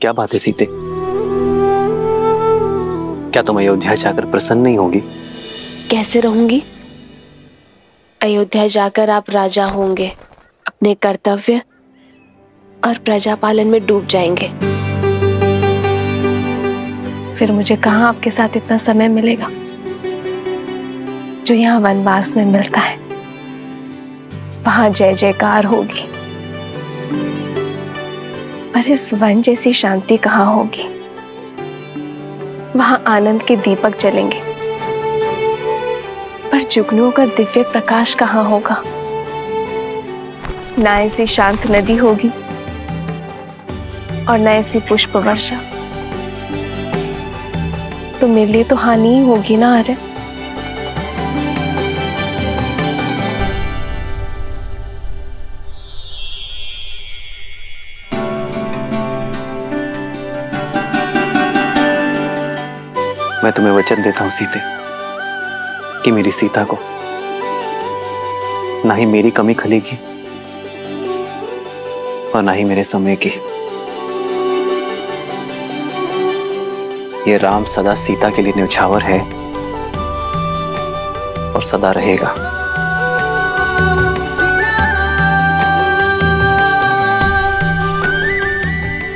क्या बात है सीते? क्या तुम अयोध्या जाकर प्रसन्न नहीं होगी? कैसे रहूंगी? अयोध्या जाकर आप राजा होंगे, अपने कर्तव्य और प्रजा पालन में डूब जाएंगे। फिर मुझे कहाँ आपके साथ इतना समय मिलेगा जो यहाँ वनवास में मिलता है। वहां जय जयकार होगी, पर इस वन जैसी शांति कहाँ होगी। वहां आनंद के दीपक जलेंगे, पर जुगनुओं का दिव्य प्रकाश कहाँ होगा। ना ऐसी शांत नदी होगी और ना ऐसी पुष्प वर्षा। तो मेरे लिए तो हानि ही होगी ना आर्य। मैं तुम्हें वचन देता हूं सीते कि मेरी सीता को ना ही मेरी कमी खलेगी और ना ही मेरे समय की। ये राम सदा सीता के लिए न्यौछावर है और सदा रहेगा।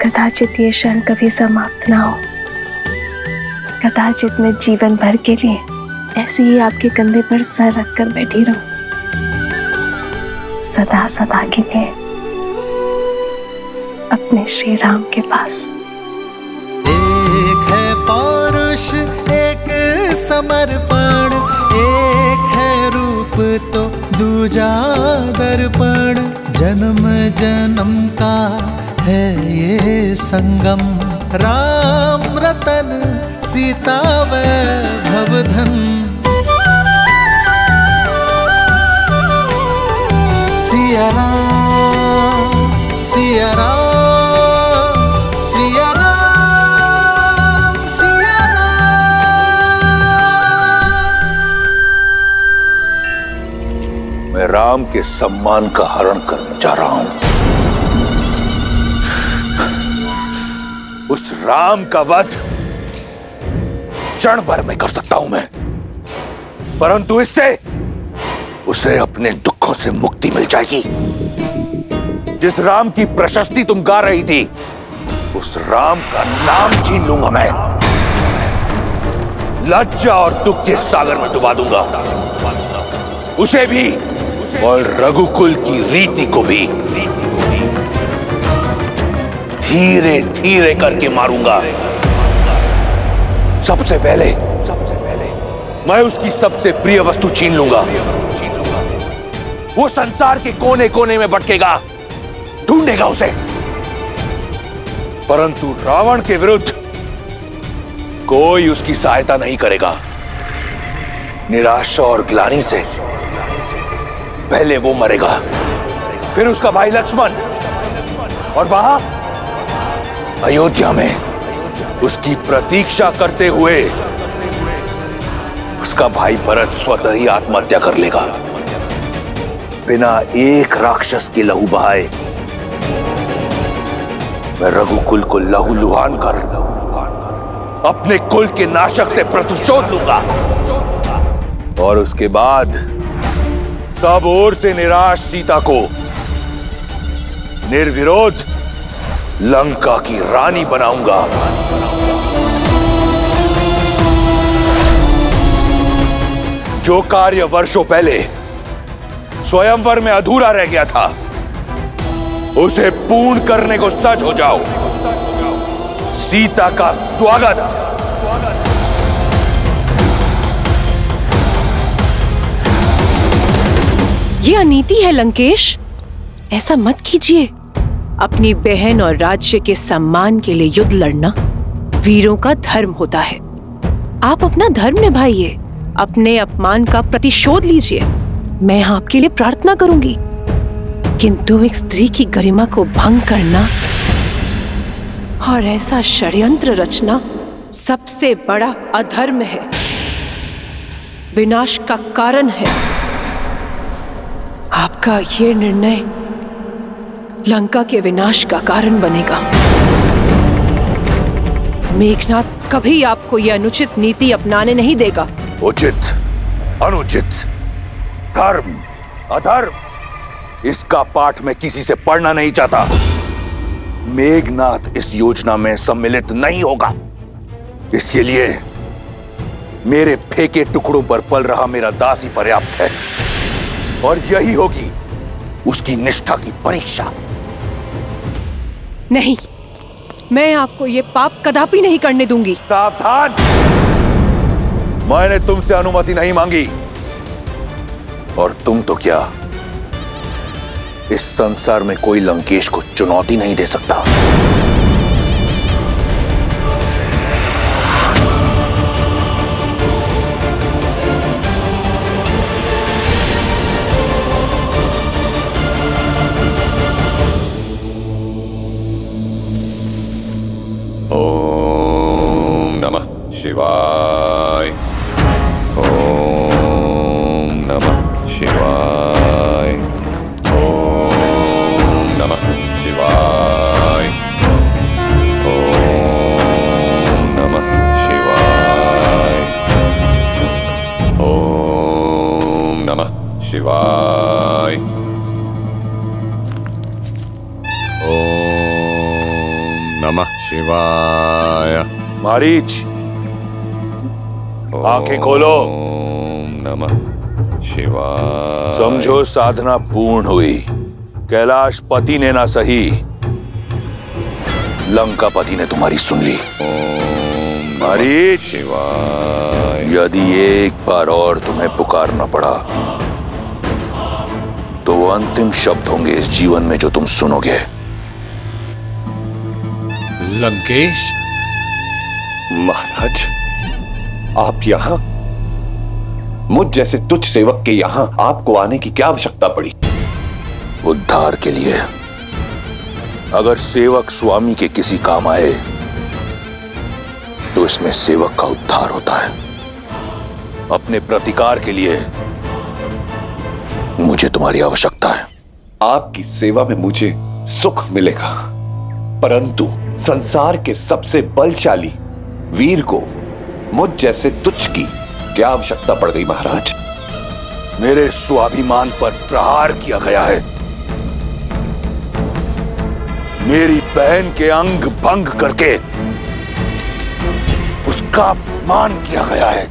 कदाचित ये क्षण कभी समाप्त ना हो। कदाचित मैं जीवन भर के लिए ऐसे ही आपके कंधे पर सर रखकर बैठी रहूं, सदा सदा के लिए अपने श्री राम के पास। एक है पौरुष, एक समर्पण, एक है रूप तो दूजा दर्पण। जन्म जन्म का है ये संगम, राम रतन सीता वैभव धन। सिया राम सिया राम सिया राम सिया राम। मैं राम के सम्मान का हरण करने जा रहा हूं। उस राम का वध क्षण भर में कर सकता हूं मैं, परंतु इससे उसे अपने दुखों से मुक्ति मिल जाएगी। जिस राम की प्रशस्ति तुम गा रही थी, उस राम का नाम छीन लूंगा मैं। लज्जा और दुख के सागर में डुबा दूंगा, उसे भी और रघुकुल की रीति को भी। धीरे धीरे करके मारूंगा। सबसे पहले मैं उसकी सबसे प्रिय वस्तु छीन लूंगा। वो संसार के कोने कोने में भटकेगा, ढूंढेगा उसे, परंतु रावण के विरुद्ध कोई उसकी सहायता नहीं करेगा। निराशा और ग्लानि से पहले वो मरेगा, फिर उसका भाई लक्ष्मण, और वहां अयोध्या में उसकी प्रतीक्षा करते हुए उसका भाई भरत स्वतः ही आत्महत्या कर लेगा, बिना एक राक्षस के लहू बहाए। मैं रघुकुल को लहूलुहान कर अपने कुल के नाशक से प्रतिशोध लूंगा, और उसके बाद सब ओर से निराश सीता को निर्विरोध लंका की रानी बनाऊंगा। जो कार्य वर्षों पहले स्वयंवर में अधूरा रह गया था, उसे पूर्ण करने को सज हो जाओ। सीता का स्वागत। ये अनीति है लंकेश, ऐसा मत कीजिए। अपनी बहन और राज्य के सम्मान के लिए युद्ध लड़ना वीरों का धर्म होता है। आप अपना धर्म निभाइए, अपने अपमान का प्रतिशोध लीजिए। मैं आपके लिए प्रार्थना करूंगी, किंतु एक स्त्री की गरिमा को भंग करना और ऐसा षड्यंत्र रचना सबसे बड़ा अधर्म है, विनाश का कारण है। आपका ये निर्णय लंका के विनाश का कारण बनेगा। मेघनाथ कभी आपको यह अनुचित नीति अपनाने नहीं देगा। उचित, अनुचित, धर्म, अधर्म, इसका पाठ मैं किसी से पढ़ना नहीं चाहता। मेघनाथ इस योजना में सम्मिलित नहीं होगा। इसके लिए मेरे फेंके टुकड़ों पर पल रहा मेरा दास ही पर्याप्त है, और यही होगी उसकी निष्ठा की परीक्षा। नहीं, मैं आपको ये पाप कदापि नहीं करने दूंगी। सावधान! मैंने तुमसे अनुमति नहीं मांगी, और तुम तो क्या, इस संसार में कोई लंकेश को चुनौती नहीं दे सकता। ओम नमः शिवाय, ओम नमः शिवाय, ओम नमः शिवाय, ओम नमः शिवाय, ओम नमः शिवाय, ओम नमः शिवाय। मारीच, आंखें खोलो। ओम नमः शिवाय। समझो साधना पूर्ण हुई। कैलाश पति ने ना सही, लंका पति ने तुम्हारी सुन ली। ओम मारीच, शिवाय। यदि एक बार और तुम्हें पुकारना पड़ा तो वो अंतिम शब्द होंगे इस जीवन में जो तुम सुनोगे। लंकेश महाराज, आप यहां? मुझ जैसे तुच्छ सेवक के यहां आपको आने की क्या आवश्यकता पड़ी? उद्धार के लिए। अगर सेवक स्वामी के किसी काम आए तो इसमें सेवक का उद्धार होता है। अपने प्रतिकार के लिए मुझे तुम्हारी आवश्यकता है। आपकी सेवा में मुझे सुख मिलेगा, परंतु संसार के सबसे बलशाली वीर को मुझ जैसे तुच्छ की क्या आवश्यकता पड़ गई महाराज? मेरे स्वाभिमान पर प्रहार किया गया है। मेरी बहन के अंग भंग करके उसका अपमान किया गया है,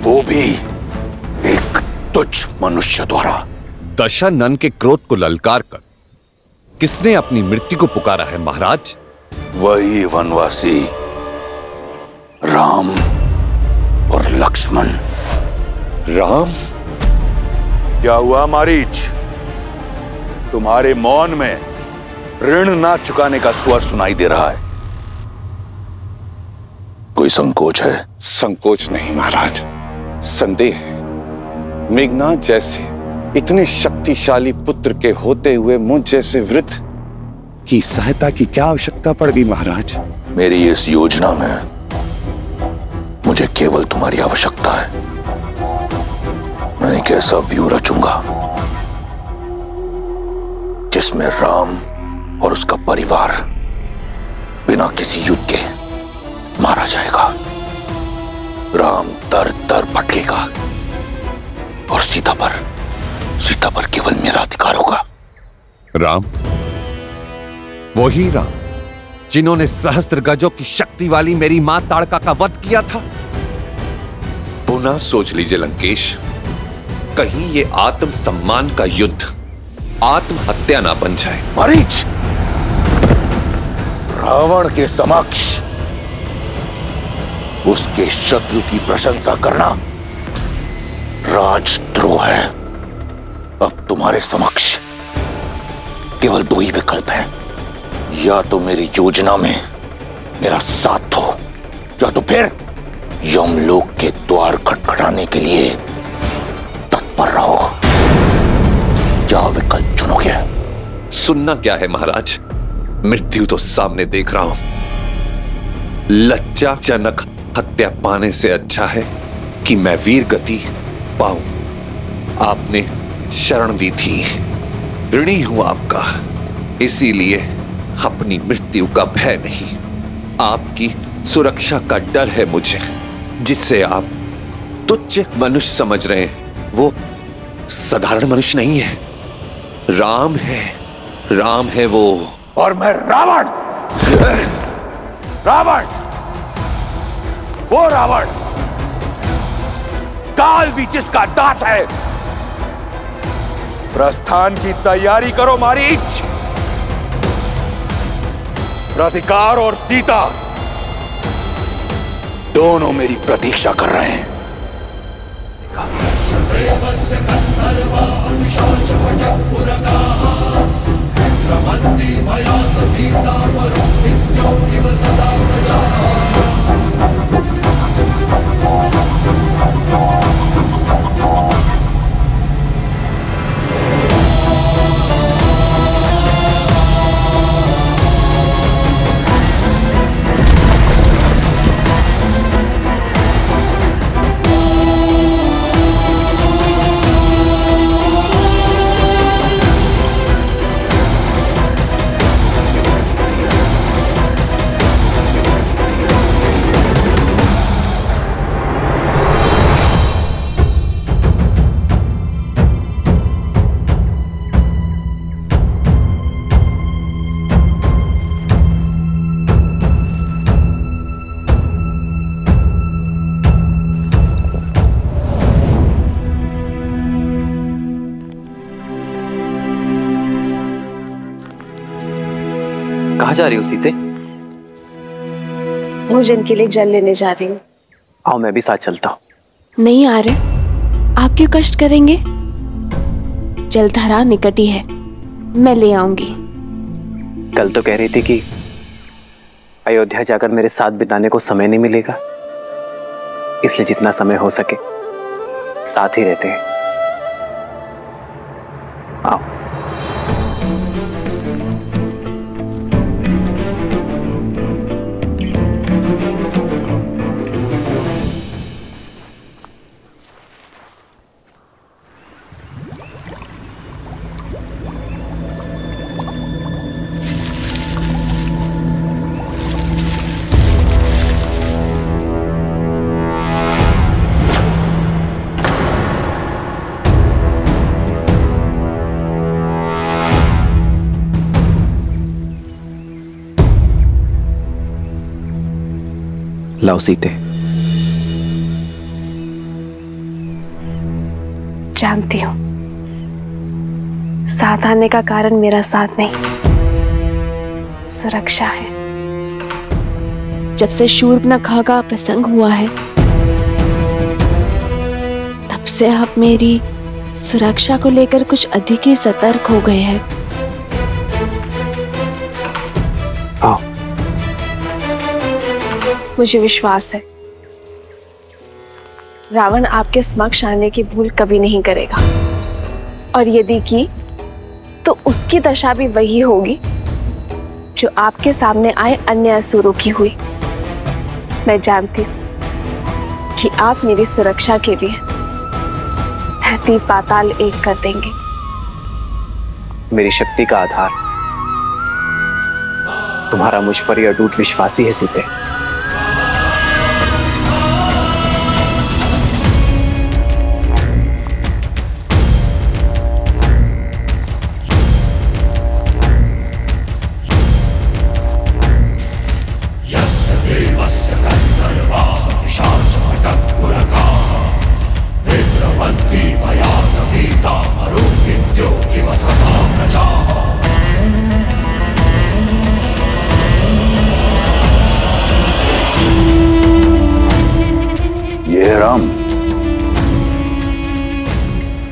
वो भी एक तुच्छ मनुष्य द्वारा। दशानन के क्रोध को ललकार कर किसने अपनी मृत्यु को पुकारा है महाराज? वही वनवासी राम और लक्ष्मण। राम? क्या हुआ मारीच? तुम्हारे मौन में ऋण ना चुकाने का स्वर सुनाई दे रहा है। कोई संकोच है? संकोच नहीं महाराज, संदेह है। मेघनाथ जैसे इतने शक्तिशाली पुत्र के होते हुए मुझ जैसे वृद्ध की सहायता की क्या आवश्यकता पड़ गई महाराज? मेरी इस योजना में मुझे केवल तुम्हारी आवश्यकता है। मैं एक ऐसा व्यूह रचूंगा जिसमें राम और उसका परिवार बिना किसी युद्ध के मारा जाएगा। राम दर दर भटकेगा और सीता पर केवल मेरा अधिकार होगा। राम, वही राम जिन्होंने सहस्त्र गजों की शक्ति वाली मेरी मां ताड़का का वध किया था। पुनः सोच लीजिए लंकेश, कहीं ये आत्म सम्मान का युद्ध आत्महत्या ना बन जाए। मारीच, रावण के समक्ष उसके शत्रु की प्रशंसा करना राजद्रोह है। अब तुम्हारे समक्ष केवल दो ही विकल्प हैं। या तो मेरी योजना में मेरा साथ दो, या तो फिर यमलोक के द्वार खटखटाने के लिए तत्पर रहो। क्या विकल्प चुनोगे? सुनना क्या है महाराज, मृत्यु तो सामने देख रहा हूं। लज्जाजनक हत्या पाने से अच्छा है कि मैं वीर गति पाऊं। आपने शरण दी थी, ऋणी हूं आपका, इसीलिए अपनी मृत्यु का भय नहीं, आपकी सुरक्षा का डर है मुझे, जिससे आप तुच्छ मनुष्य समझ रहे हैं। वो साधारण मनुष्य नहीं है, राम है, राम है वो। और मैं रावण, रावण, वो रावण, काल भी जिसका दास है। प्रस्थान की तैयारी करो मारीच। राधिकार और सीता दोनों मेरी प्रतीक्षा कर रहे हैं। कहाँ जा रही हो सीते? भोजन के लिए जल लेने जा रही हूँ। आओ मैं भी साथ चलता हूँ। नहीं आ रहे, आप क्यों कष्ट करेंगे? जलधारा निकट ही है, मैं ले आऊंगी। कल तो कह रही थी कि अयोध्या जाकर मेरे साथ बिताने को समय नहीं मिलेगा, इसलिए जितना समय हो सके साथ ही रहते हैं। आओ। लाओ सीते। जानती हूं, साथ आने का कारण मेरा साथ नहीं, सुरक्षा है। जब से शूर्पणखा का प्रसंग हुआ है, तब से आप मेरी सुरक्षा को लेकर कुछ अधिक ही सतर्क हो गए हैं। आओ। मुझे विश्वास है रावण आपके समक्ष आने की भूल कभी नहीं करेगा, और यदि की तो उसकी दशा भी वही होगी जो आपके सामने आए अन्य असुरों की हुई। मैं जानती हूं कि आप मेरी सुरक्षा के लिए धरती पाताल एक कर देंगे। मेरी शक्ति का आधार तुम्हारा मुझ पर यह अटूट विश्वास ही है सीते।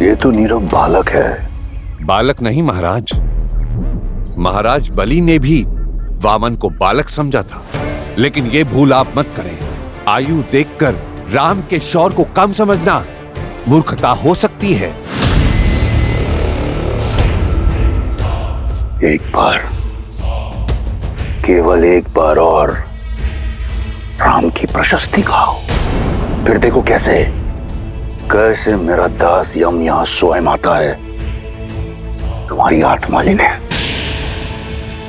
ये तो नीरव बालक है। बालक नहीं महाराज, महाराज बलि ने भी वामन को बालक समझा था, लेकिन ये भूल आप मत करें। आयु देखकर राम के शौर्य को कम समझना मूर्खता हो सकती है। एक बार, केवल एक बार और राम की प्रशस्ति खाओ, फिर देखो कैसे कैसे मेरा दास यम यहां स्वयं आता है। तुम्हारी आत्मा लेने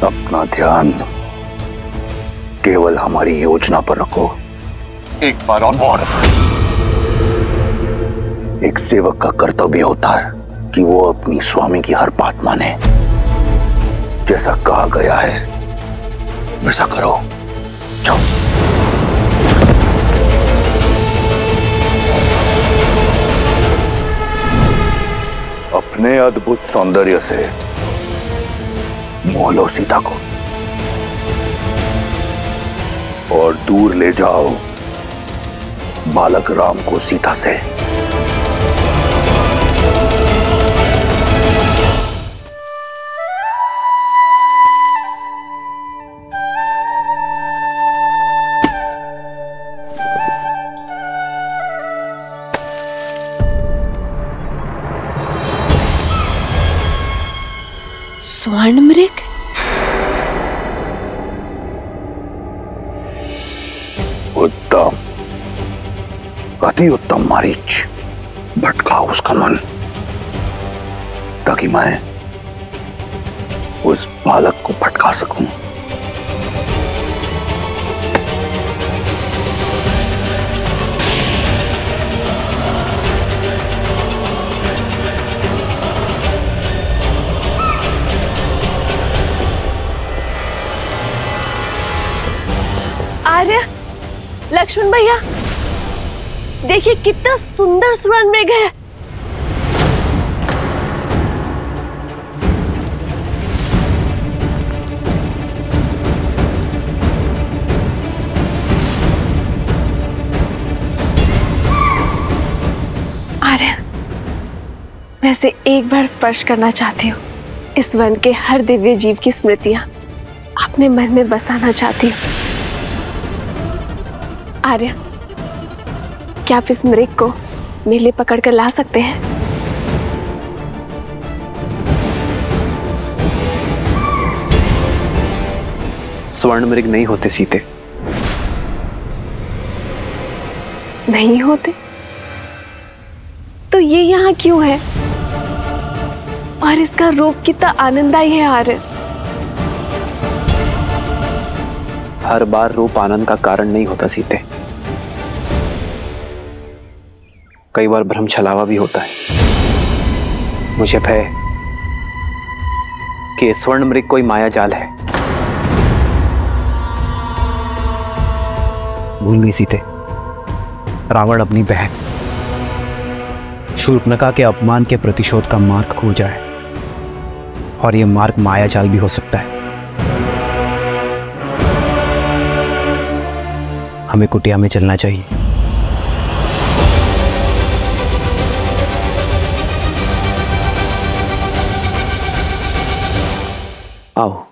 अपना ध्यान केवल हमारी योजना पर रखो। एक बार और एक सेवक का कर्तव्य होता है कि वो अपनी स्वामी की हर बात माने। जैसा कहा गया है वैसा करो। जाओ। अपने अद्भुत सौंदर्य से मोह लो सीता को और दूर ले जाओ बालक राम को सीता से। स्वर्ण मृग? उत्तम, अति उत्तम मारीच। भटकाओ उसका मन ताकि मैं उस बालक को भटका सकूं। आर्य, लक्ष्मण भैया, देखिए कितना सुंदर स्वर्ण मृग है। आर्य, वैसे एक बार स्पर्श करना चाहती हूँ। इस वन के हर दिव्य जीव की स्मृतियां अपने मन में बसाना चाहती हूँ। आर्य, क्या आप इस मृग को मेरे लिए पकड़ कर ला सकते हैं? स्वर्ण मृग नहीं होते सीते। नहीं होते? तो ये यहाँ क्यों है? और इसका रूप कितना आनंददायी है आर्य। हर बार रूप आनंद का कारण नहीं होता सीते, कई बार भ्रम छलावा भी होता है। मुझे भय कि स्वर्ण मृग कोई माया जाल है। भूल गई सीते, रावण अपनी बहन शूर्पणखा के अपमान के प्रतिशोध का मार्ग खोजा है, और यह मार्ग माया जाल भी हो सकता है। हमें कुटिया में चलना चाहिए। आओ।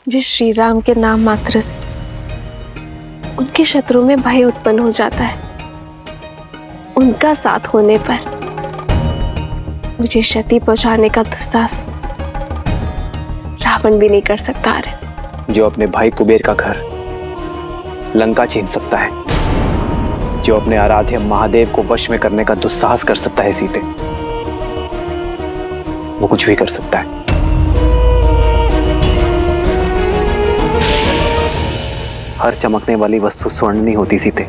जिस श्री राम के नाम मात्र से उनके शत्रु में भय उत्पन्न हो जाता है, उनका साथ होने पर मुझे क्षति पहुंचाने का दुस्साहस रावण भी नहीं कर सकता है। जो अपने भाई कुबेर का घर लंका छीन सकता है, जो अपने आराध्य महादेव को वश में करने का दुस्साहस कर सकता है सीते, वो कुछ भी कर सकता है। हर चमकने वाली वस्तु स्वर्ण नहीं होती सीते।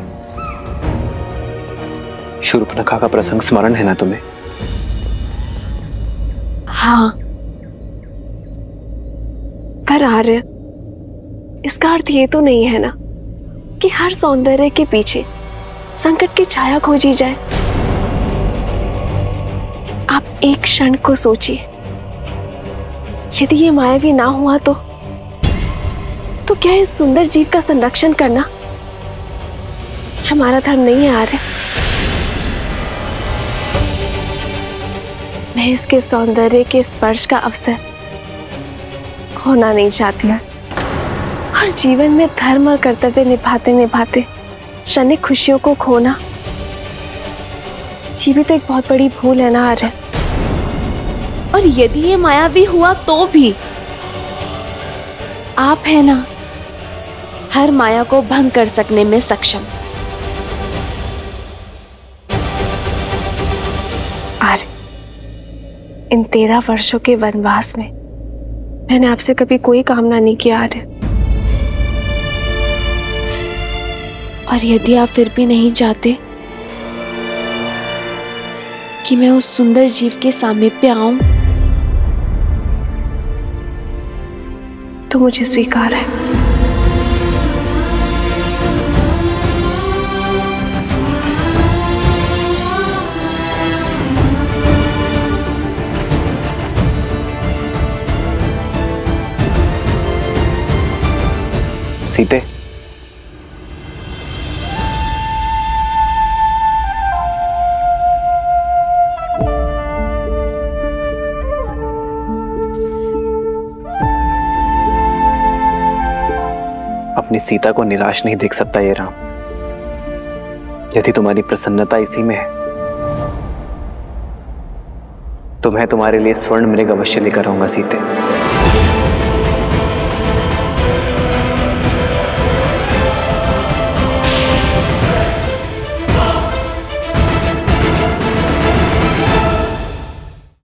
शूर्पणखा का प्रसंग स्मरण है ना तुम्हें? हाँ, पर आर्य, इसका अर्थ ये तो नहीं है ना कि हर सौंदर्य के पीछे संकट की छाया खोजी जाए। आप एक क्षण को सोचिए, यदि ये मायावी ना हुआ तो क्या इस सुंदर जीव का संरक्षण करना हमारा धर्म नहीं है आर्य? मैं इसके सौंदर्य के स्पर्श का अवसर खोना नहीं चाहती हूँ। हर जीवन में धर्म और कर्तव्य निभाते निभाते क्षणिक खुशियों को खोना, ये भी तो एक बहुत बड़ी भूल है ना आर्य। और यदि ये मायावी हुआ तो भी आप है ना हर माया को भंग कर सकने में सक्षम। आर्य, इन 13 वर्षों के वनवास में मैंने आपसे कभी कोई कामना नहीं की आर्य। और यदि आप फिर भी नहीं चाहते कि मैं उस सुंदर जीव के सामने पे आऊं, तो मुझे स्वीकार है। सीते, अपनी सीता को निराश नहीं देख सकता ये राम। यदि तुम्हारी प्रसन्नता इसी में है तो मैं तुम्हारे लिए स्वर्ण मृग अवश्य लेकर आऊंगा सीते।